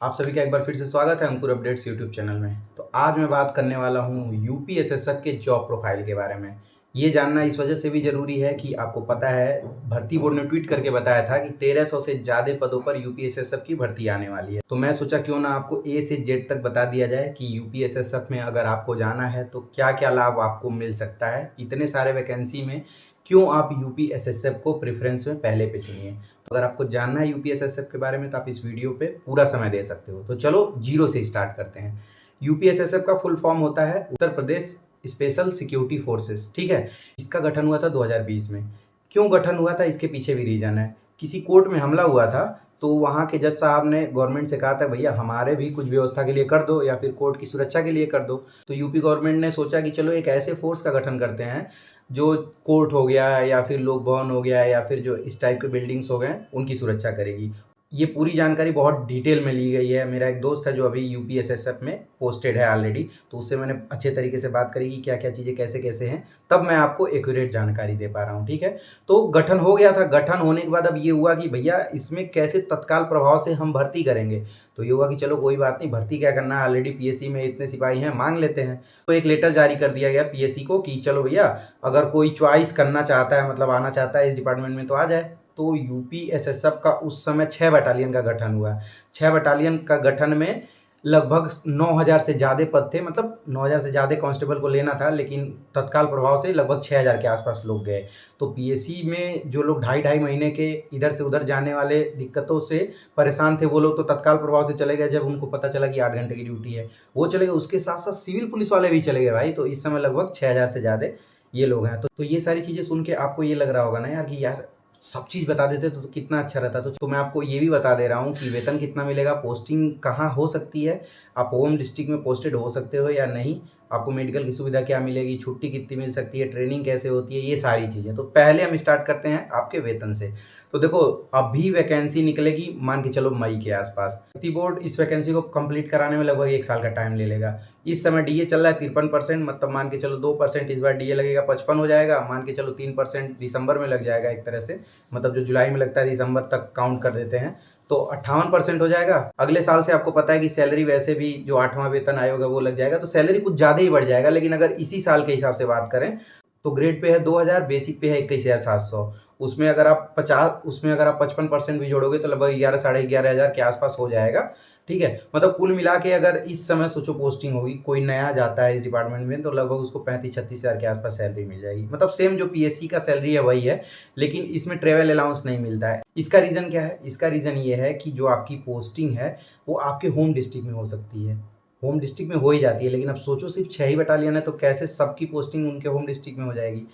आप सभी का एक बार फिर से स्वागत है अंकुर अपडेट्स यूट्यूब चैनल में। तो आज मैं बात करने वाला हूँ यूपीएसएसएफ के जॉब प्रोफाइल के बारे में। ये जानना इस वजह से भी ज़रूरी है कि आपको पता है भर्ती बोर्ड ने ट्वीट करके बताया था कि 1300 से ज़्यादा पदों पर यूपीएसएसएफ की भर्ती आने वाली है। तो मैं सोचा क्यों ना आपको ए से जेड तक बता दिया जाए कि यूपीएसएसएफ में अगर आपको जाना है तो क्या क्या लाभ आपको मिल सकता है। इतने सारे वैकेंसी में क्यों आप यूपीएसएसएफ को प्रेफरेंस में पहले पे चुनिए। तो अगर आपको जानना है यूपीएसएसएफ के बारे में तो आप इस वीडियो पे पूरा समय दे सकते हो। तो चलो जीरो से स्टार्ट करते हैं। यूपीएसएसएफ का फुल फॉर्म होता है Uttar Pradesh special security forces, ठीक है। इसका गठन हुआ था 2020 में। क्यों गठन हुआ था इसके पीछे भी रीजन है। किसी कोर्ट में हमला हुआ था तो वहाँ के जज साहब ने गवर्नमेंट से कहा था भैया हमारे भी कुछ व्यवस्था के लिए कर दो या फिर कोर्ट की सुरक्षा के लिए कर दो। तो यूपी गवर्नमेंट ने सोचा कि चलो एक ऐसे फोर्स का गठन करते हैं जो कोर्ट हो गया या फिर लोक भवन हो गया या फिर जो इस टाइप के बिल्डिंग्स हो गए उनकी सुरक्षा करेगी। ये पूरी जानकारी बहुत डिटेल में ली गई है। मेरा एक दोस्त है जो अभी यूपीएसएसएफ में पोस्टेड है ऑलरेडी, तो उससे मैंने अच्छे तरीके से बात करी कि क्या क्या चीज़ें कैसे कैसे हैं, तब मैं आपको एक्यूरेट जानकारी दे पा रहा हूँ, ठीक है। तो गठन हो गया था। गठन होने के बाद अब ये हुआ कि भैया इसमें कैसे तत्काल प्रभाव से हम भर्ती करेंगे। तो ये हुआ कि चलो कोई बात नहीं, भर्ती क्या करना है, ऑलरेडी पीएससी में इतने सिपाही हैं, मांग लेते हैं। तो एक लेटर जारी कर दिया गया पीएससी को कि चलो भैया अगर कोई चॉइस करना चाहता है, मतलब आना चाहता है इस डिपार्टमेंट में तो आ जाए। तो यूपीएसएसएफ का उस समय 6 बटालियन का गठन हुआ। 6 बटालियन का गठन में लगभग 9000 से ज़्यादा पद थे, मतलब 9000 से ज़्यादा कांस्टेबल को लेना था, लेकिन तत्काल प्रभाव से लगभग 6000 के आसपास लोग गए। तो पीएससी में जो लोग ढाई ढाई महीने के इधर से उधर जाने वाले दिक्कतों से परेशान थे, वो लोग तो तत्काल प्रभाव से चले गए जब उनको पता चला कि 8 घंटे की ड्यूटी है, वो चले गए। उसके साथ साथ सिविल पुलिस वाले भी चले गए भाई। तो इस समय लगभग 6000 से ज़्यादा ये लोग हैं। तो ये सारी चीज़ें सुन के आपको ये लग रहा होगा ना यार कि यार सब चीज़ बता देते तो कितना अच्छा रहता। तो मैं आपको ये भी बता दे रहा हूँ कि वेतन कितना मिलेगा, पोस्टिंग कहाँ हो सकती है, आप होम डिस्ट्रिक्ट में पोस्टेड हो सकते हो या नहीं, आपको मेडिकल की सुविधा क्या मिलेगी, छुट्टी कितनी मिल सकती है, ट्रेनिंग कैसे होती है, ये सारी चीज़ें। तो पहले हम स्टार्ट करते हैं आपके वेतन से। तो देखो अभी वैकेंसी निकलेगी मान के चलो मई के आसपास। भर्ती बोर्ड इस वैकेंसी को कंप्लीट कराने में लगभग 1 साल का टाइम ले लेगा। इस समय डीए चल रहा है 53%, मतलब मान के चलो 2% इस बार डीए लगेगा, 55 हो जाएगा। मान के चलो 3% दिसंबर में लग जाएगा एक तरह से, मतलब जो जुलाई में लगता है दिसंबर तक काउंट कर देते हैं, तो 58% हो जाएगा। अगले साल से आपको पता है कि सैलरी वैसे भी जो 8वां वेतन आयोग है वो लग जाएगा, तो सैलरी कुछ ज़्यादा ही बढ़ जाएगा। लेकिन अगर इसी साल के हिसाब से बात करें तो ग्रेड पे है 2000, बेसिक पे है 21700। उसमें अगर आप 55% भी जोड़ोगे तो लगभग 11 साढ़े 11 हज़ार के आसपास हो जाएगा, ठीक है। मतलब कुल मिला के अगर इस समय सोचो पोस्टिंग होगी, कोई नया जाता है इस डिपार्टमेंट में तो लगभग उसको 35-36 हज़ार के आसपास सैलरी मिल जाएगी। मतलब सेम जो पीएससी का सैलरी है वही है, लेकिन इसमें ट्रेवल अलाउंस नहीं मिलता है। इसका रीज़न क्या है? इसका रीज़न ये है कि जो आपकी पोस्टिंग है वो आपके होम डिस्ट्रिक्ट में हो सकती है। होम डिस्ट्रिक्ट में हो ही जाती है, लेकिन अब सोचो सिर्फ 6 ही बटालियन है तो कैसे सबकी पोस्टिंग उनके होम डिस्ट्रिक्ट में हो जाएगी।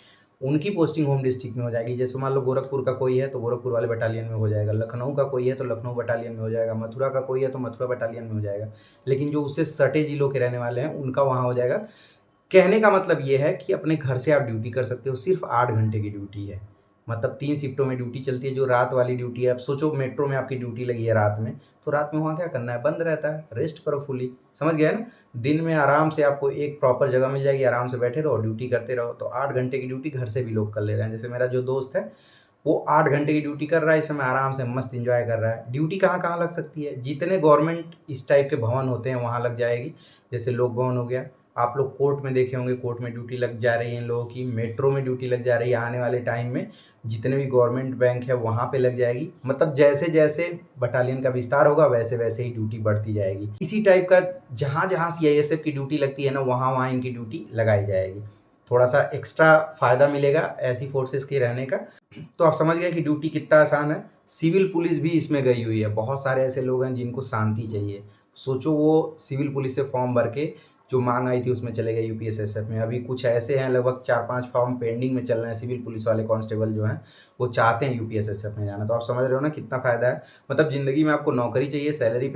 उनकी पोस्टिंग होम डिस्ट्रिक्ट में हो जाएगी। जैसे मान लो गोरखपुर का कोई है तो गोरखपुर वाले बटालियन में हो जाएगा, लखनऊ का कोई है तो लखनऊ बटालियन में हो जाएगा, मथुरा का कोई है तो मथुरा बटालियन में हो जाएगा। लेकिन जो उससे सटे जिलों के रहने वाले हैं उनका वहाँ हो जाएगा। कहने का मतलब ये है कि अपने घर से आप ड्यूटी कर सकते हो, सिर्फ 8 घंटे की ड्यूटी है। मतलब 3 शिफ्टों में ड्यूटी चलती है। जो रात वाली ड्यूटी है, अब सोचो मेट्रो में आपकी ड्यूटी लगी है रात में, तो रात में वहाँ क्या करना है, बंद रहता है, रेस्ट करो फुली। समझ गए ना? दिन में आराम से आपको एक प्रॉपर जगह मिल जाएगी, आराम से बैठे रहो, ड्यूटी करते रहो। तो 8 घंटे की ड्यूटी घर से भी लोग कर ले रहे हैं। जैसे मेरा जो दोस्त है वो 8 घंटे की ड्यूटी कर रहा है, इस समय आराम से मस्त एंजॉय कर रहा है। ड्यूटी कहाँ-कहाँ लग सकती है? जितने गवर्नमेंट इस टाइप के भवन होते हैं वहाँ लग जाएगी। जैसे लोक भवन हो गया, आप लोग कोर्ट में देखे होंगे, कोर्ट में ड्यूटी लग जा रही है इन लोगों की, मेट्रो में ड्यूटी लग जा रही है आने वाले टाइम में, जितने भी गवर्नमेंट बैंक है वहाँ पे लग जाएगी। मतलब जैसे-जैसे बटालियन का विस्तार होगा वैसे-वैसे ही ड्यूटी बढ़ती जाएगी। इसी टाइप का जहाँ-जहाँ सीआईएसएफ की ड्यूटी लगती है ना, वहाँ-वहाँ इनकी ड्यूटी लगाई जाएगी। थोड़ा-सा एक्स्ट्रा फ़ायदा मिलेगा ऐसी फोर्सेस के रहने का। तो आप समझ गए कि ड्यूटी कितना आसान है। सिविल पुलिस भी इसमें गई हुई है। बहुत सारे ऐसे लोग हैं जिनको शांति चाहिए। सोचो वो सिविल पुलिस से फॉर्म भर के जो माँग आई थी उसमें चले गए यूपीएसएसएफ में। अभी कुछ ऐसे हैं लगभग 4-5 फॉर्म पेंडिंग में चल रहे हैं। सिविल पुलिस वाले कांस्टेबल जो हैं वो चाहते हैं यूपीएसएसएफ में जाना। तो आप समझ रहे हो ना कितना फ़ायदा है। मतलब ज़िंदगी में आपको नौकरी चाहिए, सैलरी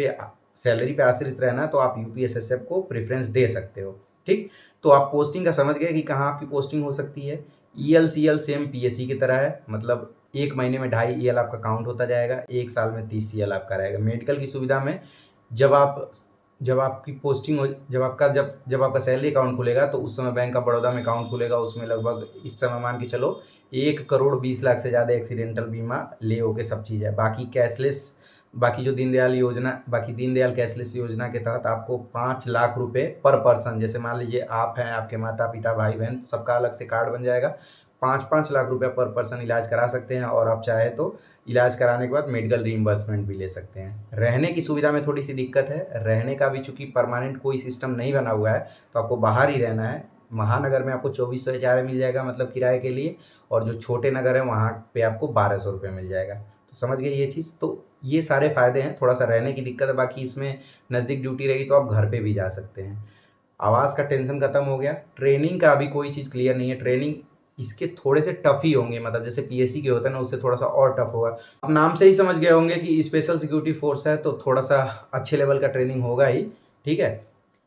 पे आश्रित रहना, तो आप यूपीएसएसएफ को प्रेफ़रेंस दे सकते हो, ठीक। तो आप पोस्टिंग का समझ गए कि कहाँ आपकी पोस्टिंग हो सकती है। ईएल-सीएल सेम पीएससी की तरह है। मतलब 1 महीने में 2.5 ईएल आपका काउंट होता जाएगा, 1 साल में 30 ईएल आपका रहेगा। मेडिकल की सुविधा में जब आप जब आपकी पोस्टिंग हो जब आपका सैलरी अकाउंट खुलेगा तो उस समय बैंक ऑफ बड़ौदा में अकाउंट खुलेगा। उसमें लगभग इस समय मान के चलो 1 करोड़ 20 लाख से ज़्यादा एक्सीडेंटल बीमा ले हो के सब चीज़ है। बाकी कैशलेस बाकी दीनदयाल कैशलेस योजना के तहत आपको 5 लाख रुपए पर पर्सन, जैसे मान लीजिए आप हैं, आपके माता पिता भाई बहन सबका अलग से कार्ड बन जाएगा। 5-5 लाख रुपया पर पर्सन इलाज करा सकते हैं और आप चाहे तो इलाज कराने के बाद मेडिकल रीइंबर्समेंट भी ले सकते हैं। रहने की सुविधा में थोड़ी सी दिक्कत है, रहने का भी चूंकि परमानेंट कोई सिस्टम नहीं बना हुआ है तो आपको बाहर ही रहना है। महानगर में आपको 2400 एचआरए मिल जाएगा मतलब किराए के लिए, और जो छोटे नगर है वहाँ पे आपको 1200 रुपये मिल जाएगा। तो समझ गए ये चीज़। तो ये सारे फ़ायदे हैं, थोड़ा सा रहने की दिक्कत है, बाकी इसमें नज़दीक ड्यूटी रही तो आप घर पे भी जा सकते हैं। आवास का टेंशन खत्म हो गया। ट्रेनिंग का अभी कोई चीज़ क्लियर नहीं है, ट्रेनिंग इसके थोड़े से टफ ही होंगे, मतलब जैसे पीएससी के होता है ना उससे थोड़ा सा और टफ होगा। आप नाम से ही समझ गए होंगे कि स्पेशल सिक्योरिटी फोर्स है तो थोड़ा सा अच्छे लेवल का ट्रेनिंग होगा ही। ठीक है,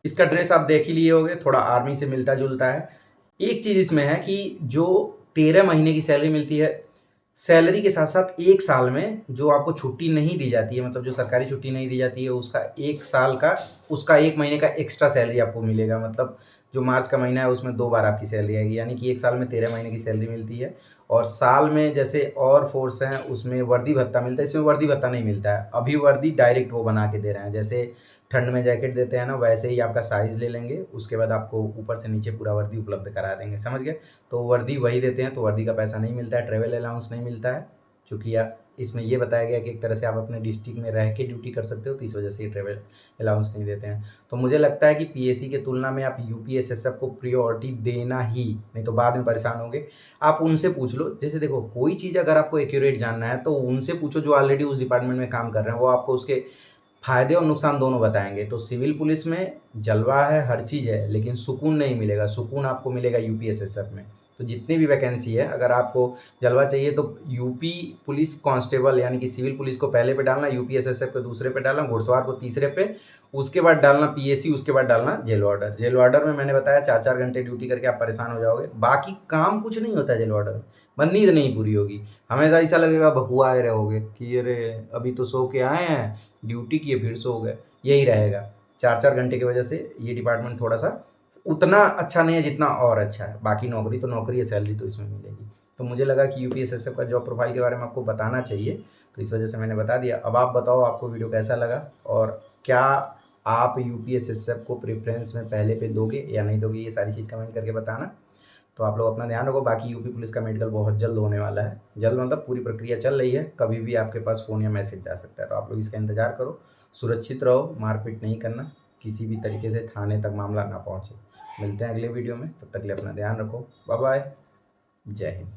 इसका ड्रेस आप देख ही लिए होंगे, थोड़ा आर्मी से मिलता जुलता है। एक चीज़ इसमें है कि जो 13 महीने की सैलरी मिलती है, सैलरी के साथ साथ 1 साल में जो आपको छुट्टी नहीं दी जाती है, मतलब जो सरकारी छुट्टी नहीं दी जाती है उसका 1 साल का, उसका 1 महीने का एक्स्ट्रा सैलरी आपको मिलेगा। मतलब जो मार्च का महीना है उसमें 2 बार आपकी सैलरी आएगी, यानी कि 1 साल में 13 महीने की सैलरी मिलती है। और साल में जैसे और फोर्स हैं उसमें वर्दी भत्ता मिलता है, इसमें वर्दी भत्ता नहीं मिलता है। अभी वर्दी डायरेक्ट वो बना के दे रहे हैं, जैसे ठंड में जैकेट देते हैं ना वैसे ही आपका साइज़ ले लेंगे, उसके बाद आपको ऊपर से नीचे पूरा वर्दी उपलब्ध करा देंगे। समझ गए? तो वर्दी वही देते हैं, तो वर्दी का पैसा नहीं मिलता है, ट्रैवल अलाउंस नहीं मिलता है। चूँकि इसमें ये बताया गया कि एक तरह से आप अपने डिस्ट्रिक्ट में रह के ड्यूटी कर सकते हो, तो इस वजह से ये ट्रैवल अलाउंस नहीं देते हैं। तो मुझे लगता है कि पीएससी के तुलना में आप यूपीएसएसएफ को प्रायोरिटी देना ही, नहीं तो बाद में परेशान होंगे। आप उनसे पूछ लो, जैसे देखो कोई चीज़ अगर आपको एक्यूरेट जानना है तो उनसे पूछो जो ऑलरेडी उस डिपार्टमेंट में काम कर रहे हैं, वो आपको उसके फ़ायदे और नुकसान दोनों बताएँगे। तो सिविल पुलिस में जलवा है, हर चीज़ है, लेकिन सुकून नहीं मिलेगा, सुकून आपको मिलेगा यूपीएसएसएफ में। तो जितनी भी वैकेंसी है, अगर आपको जलवा चाहिए तो यूपी पुलिस कांस्टेबल यानी कि सिविल पुलिस को पहले पे डालना, यूपीएसएसएफ को दूसरे पे डालना, घुड़सवार को तीसरे पे, उसके बाद डालना पीएसी, उसके बाद डालना जेल वार्डर। जेल वार्डर में मैंने बताया 4-4 घंटे ड्यूटी करके आप परेशान हो जाओगे। बाकी काम कुछ नहीं होता है जेल वार्डर में, बस नींद नहीं पूरी होगी। हमेशा ऐसा लगेगा भकुआए रहोगे कि अरे अभी तो सो के आए हैं, ड्यूटी किए फिर सो गए, यही रहेगा। 4-4 घंटे की वजह से ये डिपार्टमेंट थोड़ा सा उतना अच्छा नहीं है जितना और अच्छा है। बाकी नौकरी तो नौकरी है, सैलरी तो इसमें मिलेगी। तो मुझे लगा कि यूपीएसएसएफ का जॉब प्रोफाइल के बारे में आपको बताना चाहिए, तो इस वजह से मैंने बता दिया। अब आप बताओ आपको वीडियो कैसा लगा, और क्या आप यूपीएसएसएफ को प्रेफ़रेंस में पहले पे दोगे या नहीं दोगे, ये सारी चीज़ कमेंट करके बताना। तो आप लोग अपना ध्यान रखो। बाकी यूपी पुलिस का मेडिकल बहुत जल्द होने वाला है, जल्द मतलब पूरी प्रक्रिया चल रही है, कभी भी आपके पास फ़ोन या मैसेज जा सकता है। तो आप लोग इसका इंतज़ार करो, सुरक्षित रहो, मारपीट नहीं करना, किसी भी तरीके से थाने तक मामला ना पहुँचे। मिलते हैं अगले वीडियो में, तब तक के लिए अपना ध्यान रखो। बाय बाय, जय हिंद।